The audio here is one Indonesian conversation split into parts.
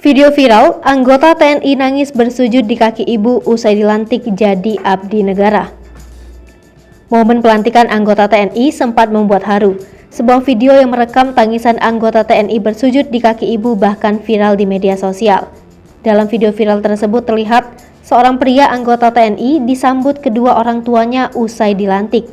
Video viral, anggota TNI nangis bersujud di kaki ibu usai dilantik jadi abdi negara. Momen pelantikan anggota TNI sempat membuat haru. Sebuah video yang merekam tangisan anggota TNI bersujud di kaki ibu bahkan viral di media sosial. Dalam video viral tersebut terlihat seorang pria anggota TNI disambut kedua orang tuanya usai dilantik.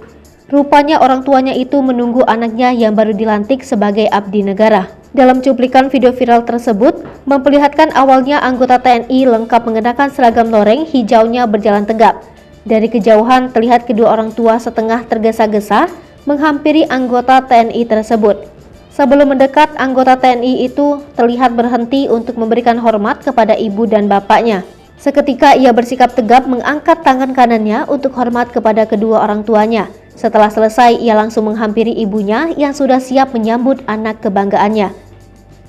Rupanya orang tuanya itu menunggu anaknya yang baru dilantik sebagai abdi negara. Dalam cuplikan video viral tersebut, memperlihatkan awalnya anggota TNI lengkap mengenakan seragam loreng hijaunya berjalan tegap. Dari kejauhan terlihat kedua orang tua setengah tergesa-gesa menghampiri anggota TNI tersebut. Sebelum mendekat, anggota TNI itu terlihat berhenti untuk memberikan hormat kepada ibu dan bapaknya. Seketika ia bersikap tegap mengangkat tangan kanannya untuk hormat kepada kedua orang tuanya. Setelah selesai, ia langsung menghampiri ibunya yang sudah siap menyambut anak kebanggaannya.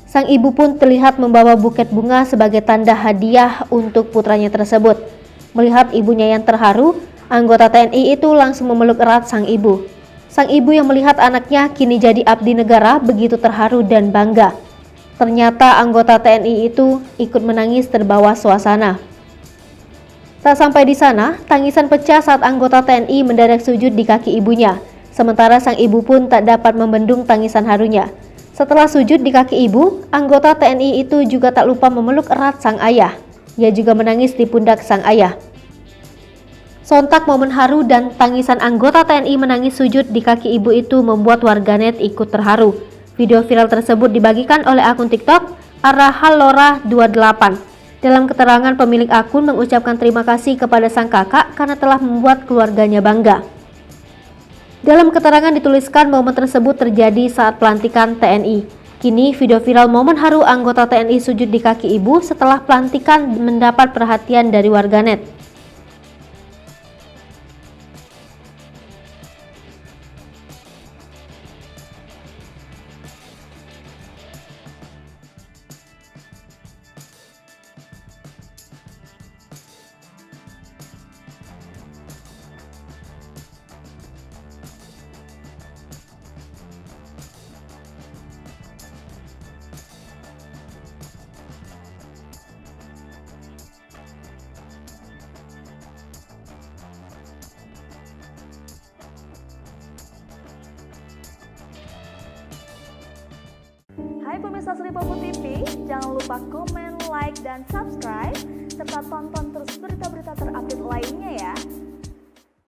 Sang ibu pun terlihat membawa buket bunga sebagai tanda hadiah untuk putranya tersebut. Melihat ibunya yang terharu, anggota TNI itu langsung memeluk erat sang ibu. Sang ibu yang melihat anaknya kini jadi abdi negara begitu terharu dan bangga. Ternyata anggota TNI itu ikut menangis terbawa suasana. Tak sampai di sana, tangisan pecah saat anggota TNI mendadak sujud di kaki ibunya. Sementara sang ibu pun tak dapat membendung tangisan harunya. Setelah sujud di kaki ibu, anggota TNI itu juga tak lupa memeluk erat sang ayah. Ia juga menangis di pundak sang ayah. Sontak momen haru dan tangisan anggota TNI menangis sujud di kaki ibu itu membuat warganet ikut terharu. Video viral tersebut dibagikan oleh akun TikTok @halora28. Dalam keterangan, pemilik akun mengucapkan terima kasih kepada sang kakak karena telah membuat keluarganya bangga. Dalam keterangan dituliskan momen tersebut terjadi saat pelantikan TNI. Kini video viral momen haru anggota TNI sujud di kaki ibu setelah pelantikan mendapat perhatian dari warganet. Hai pemirsa Sri Popo TV, jangan lupa komen, like, dan subscribe, serta tonton terus berita-berita terupdate lainnya ya.